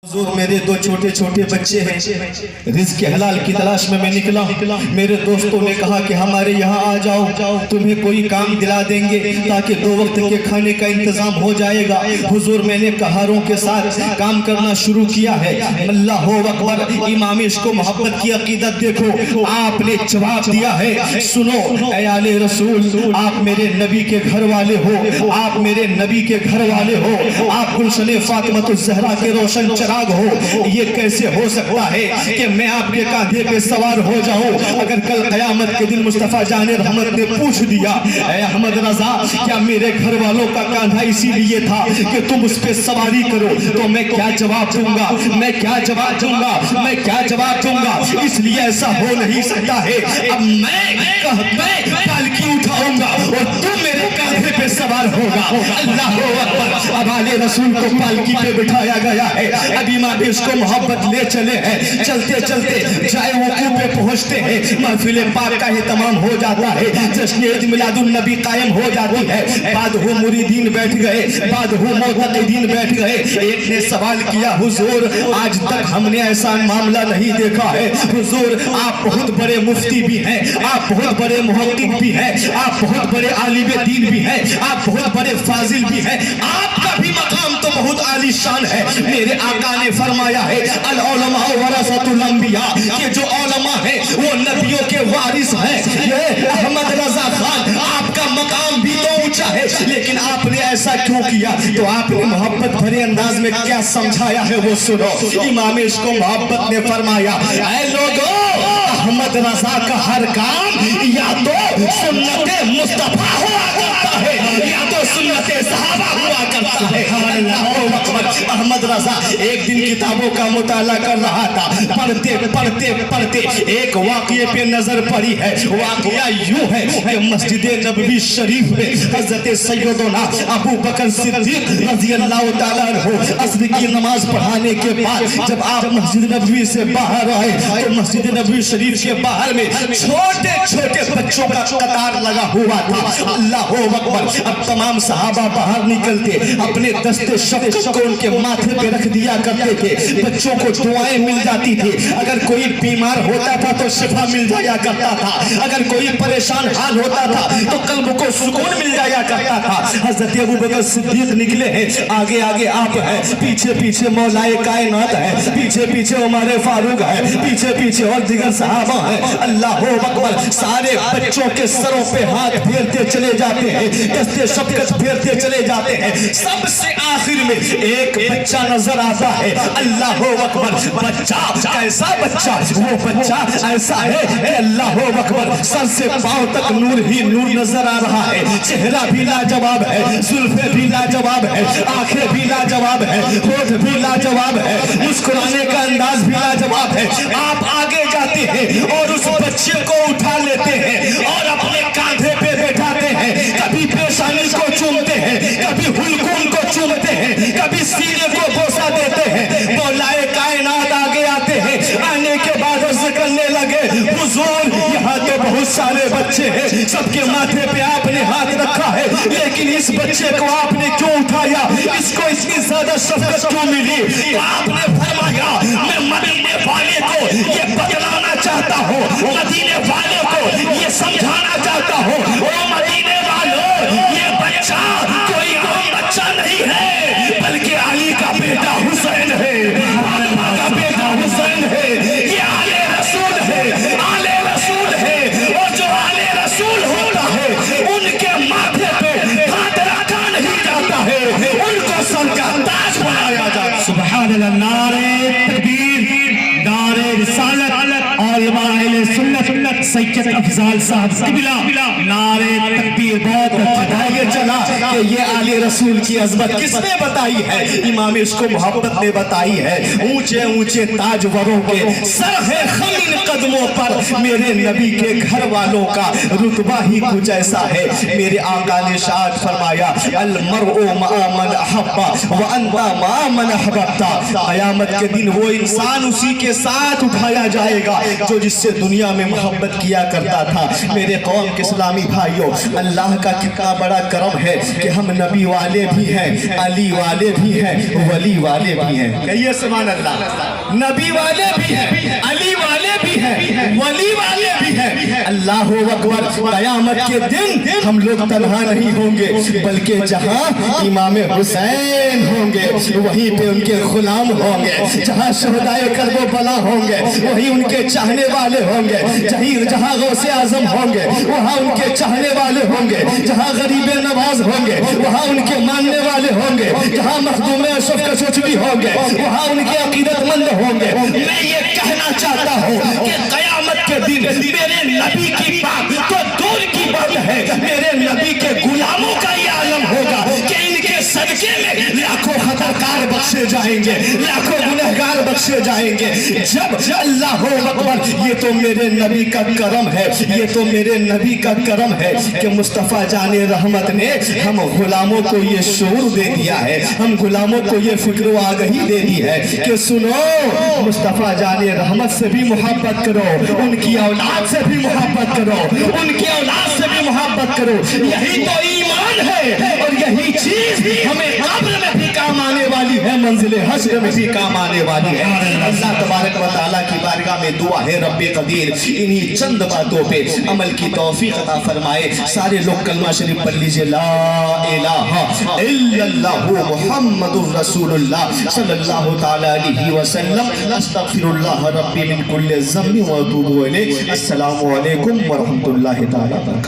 حضور میرے دو چھوٹے چھوٹے بچے ہیں، رزق حلال کی تلاش میں نکلا۔ میرے دوستوں نے کہا کہ ہمارے یہاں آ جاؤ، تمہیں کوئی کام دلا دیں گے تاکہ 2 وقت کے کھانے کا انتظام ہو جائے گا۔ حضور میں نے کہاروں کے ساتھ کام کرنا شروع کیا ہے۔ اللہ اکبر، امام عشق و محبت کی عقیدت دیکھو۔ آپ نے جواب دیا ہے، سنو اے آل رسول، آپ میرے نبی کے گھر والے ہو، آپ میرے نبی کے گھر والے ہو، آپ گلشن فاطمۃ الزہرا کے روشن چراغ ہو۔ یہ کیسے ہو سکتا ہے کہ میں آپ کے کاندھے پہ سوار ہو جاؤں؟ اگر کل قیامت کے دن مصطفیٰ جان رحمت نے پوچھ دیا، اے احمد رضا کیا میرے گھر والوں کا کاندھا اسی لیے تھا کہ تم اس پہ سواری کرو، تو میں کیا جواب دوں گا؟ میں کیا جواب دوں گا؟ میں کیا جواب دوں گا؟ اس لیے ایسا ہو نہیں سکتا ہے۔ اب میں پالکی اٹھاؤں گا اور تم میرے کاندھے پہ سوار ہوگا۔ اللہ اکبر، اب آل رسول کو پالکی پہ بٹھایا گیا ہے۔ اب امام عشق و محبت لے چلے ہیں، چلتے چلتے جائے وقوع پہ پہنچتے ہیں، محفل پاک کا اہتمام ہو جاتا ہے، جشن عید میلاد النبی قائم ہو جاتی ہے۔ بعد ہو مریدین بیٹھ گئے، بعد ہو معتقدین بیٹھ گئے۔ ایک نے سوال کیا، حضور آج تک ہم نے ایسا معاملہ نہیں دیکھا ہے۔ حضور آپ بہت بڑے مفتی بھی ہیں، آپ بہت بڑے محقق بھی ہیں، آپ بہت بڑے عالم دین بھی ہیں، آپ بہت بڑے فاضل بھی ہیں، آپ کا بھی مقام تو بہت عالی شان ہے۔ میرے آقا نے فرمایا ہے، العلماء ورثۃ الانبیاء، کہ جو علماء ہیں وہ نبیوں کے وارث ہیں۔ یہ احمد رضا خان، آپ کا مقام بھی تو اونچا ہے، لیکن آپ نے ایسا کیوں کیا؟ تو آپ نے محبت بھرے انداز میں کیا سمجھایا ہے وہ سنو۔ امام عشق و محبت نے فرمایا، اے لوگو، احمد رضا کا ہر کام یا تو سنت مصطفیٰ ہوا کرتا ہے یا تو سنت صحابہ ہوا کرتا ہے۔ احمد رضا ایک دن کتابوں کا مطالعہ کر رہا تھا، پڑھتے ایک واقعے پہ نظر پڑی ہے۔ واقعہ یوں ہے کہ مسجد نبوی شریف میں حضرت سیدنا ابو بکر صدیق رضی اللہ تعالیٰ عنہ عصر کی نماز پڑھانے کے بعد جب آپ مسجد نبوی سے باہر آئے تو مسجد نبوی شریف کے باہر میں چھوٹے چھوٹے بچوں کا قطار لگا ہوا تھا۔ اللہ اکبر، اب تمام صحابہ باہر نکلتے اپنے دست شفقت کو ان کے ماتھے پہ رکھ دیا کرتے تھے، بچوں کو دعائیں مل جاتی تھی، اگر کوئی بیمار ہوتا تھا تو شفا مل جایا کرتا تھا، اگر کوئی پریشان حال ہوتا تھا تو قلب کو سکون مل جایا کرتا تھا۔ حضرت ابو بکر صدیق نکلے ہیں، آگے آگے آپ ہیں، پیچھے پیچھے مولا کائنات ہے، پیچھے پیچھے عمر فاروق ہے، پیچھے پیچھے اور دیگر صحابہ ہیں۔ اللہ اکبر، سارے بچوں کے سروں پہ ہاتھ پھیرتے چلے جاتے ہیں، دست شفقت پھیرتے چلے جاتے ہیں۔ سب سے آخر میں ایک بچہ نظر آتا ہے۔ اللہ اکبر، بچہ کیسا بچہ؟ وہ بچہ ایسا ہے کہ اللہ اکبر، سر سے پاؤں تک نور ہی نور نظر آ رہا ہے، چہرہ بھی لاجواب ہے، زلفیں بھی لاجواب ہے، آنکھیں بھی لاجواب ہے، ہونٹ بھی لاجواب ہے، مسکرانے کا انداز بھی لاجواب ہے۔ آپ آگے جاتے ہیں اور اس بچے کو اٹھا لیتے ہیں اور اپنے کاندھے پہ بیٹھاتے ہیں، کبھی پیشانی کو چومتے ہیں، کبھی حلقوم کو چومتے ہیں، کبھی سینے کو بوسہ دیتے ہیں۔ مولا کائنات آگے آتے ہیں، آنے کے بعد عرض کرنے لگے، حضور یہاں تو بہت سارے بچے ہیں، سب کے ماتھے پہ آپ نے ہاتھ رکھا ہے، لیکن اس بچے کو آپ نے کیوں اٹھایا؟ اس کو اتنی زیادہ شفقت کیوں ملی؟ آپ نے فرمایا، میں مدینے والے کو یہ بتلانا چاہتا ہوں، مدینے والے کو یہ سمجھانا چاہتا ہوں، او مدینے والوں، یہ بچہ کوئی عام بچہ نہیں ہے، بلکہ علی کا بیٹا حسین ہے، فاطمہ کا بیٹا حسین ہے، یہ آل رسول ہے، آل رسول ہے، اور جو آل رسول ہوتا ہے ان کے ماتھے پہ ہاتھ رکھا نہیں جاتا ہے، ان کو سر کا تاج بنایا جاتا ہے۔ سبحان اللہ، نعرہ تکبیر، نعرہ رسالت، علماء اہل سنت، سید افضال صاحب قبلہ، نعرہ تکبیر۔ بہت پتہ یہ چلا کہ یہ آل رسول کی عظمت کس نے بتائی ہے؟ امام عشق و محبت نے بتائی ہے۔ اونچے اونچے تاجوروں کے سر ہے خمین قدموں پر میرے نبی کے گھر والوں کا رتبہ ہی کچھ ایسا ہے۔ میرے آقا نے ارشاد فرمایا، المرء مع من احب وانت مع من احببت۔ قیامت کے دن وہ انسان اسی کے ساتھ اٹھایا جائے گا جو جس سے دنیا میں محبت محبت کیا کرتا تھا۔ میرے قوم کے اسلامی بھائیوں، اللہ کا کتنا بڑا کرم ہے کہ ہم نبی والے بھی ہیں، علی والے بھی ہیں، ولی والے بھی ہیں۔ کہیے سبحان اللہ۔ نبی والے بھی ہیں، علی والے بھی ہیں، ولی والے بھی ہیں۔ اللہ اکبر۔ قیامت کے دن ہم لوگ تنہا نہیں ہوں گے، بلکہ جہاں امام حسین ہوں گے وہیں پہ ان کے غلام ہوں گے، جہاں شہدائے کرب و بلا ہوں گے وہیں ان کے چاہنے والے ہوں گے، جہاں غوث اعظم ہوں گے وہاں ان کے چاہنے والے ہوں گے، جہاں غریب نواز ہوں گے وہاں ان کے ماننے والے ہوں گے، جہاں مخدوم اشرف کچوچوی ہوں گے وہاں ان کے عقیدت مند ہوں گے۔ میں یہ کہنا چاہتا ہوں کہ قیامت کے دن میرے نبی کی بات تو دور کی بات ہے، میرے نبی کے غلاموں کا یہ عالم ہوگا کہ ان کے صدقے میں لاکھوں خطاکار بخشے جائیں گے، لاکھوں گنہگار بخشے جائیں گے۔ جب اللہ اکبر، یہ تو میرے نبی کا کرم ہے، یہ تو میرے نبی کا کرم ہے کہ مصطفیٰ جان رحمت نے ہم غلاموں کو یہ شعور دے دیا ہے، ہم غلاموں کو یہ فکر و آگہی دے دی ہے کہ سنو، مصطفیٰ جان رحمت سے بھی محبت کرو، ان کی اولاد سے بھی محبت کرو، ان کی اولاد سے بھی محبت کرو۔ یہی تو ایمان ہے اور یہی چیز ہمیں قبر میں بھی کام آنے والی ہے، منزل حشر میں بھی کام آنے والی ہے۔ اللہ تبارک و تعالیٰ کی بارگاہ میں دعا ہے رب قدیر انہی چند باتوں پہ عمل کی توفیق عطا فرمائے۔ سارے لوگ کلمہ شریف پڑھ لیجئے، لا الہ الا اللہ محمد الرسول اللہ صلی اللہ تعالی علیہ وسلم، استغفر اللہ ربی من کل ذنب و اتوب الیہ۔ السلام علیکم ورحمۃ اللہ تعالی وبرکاتہ۔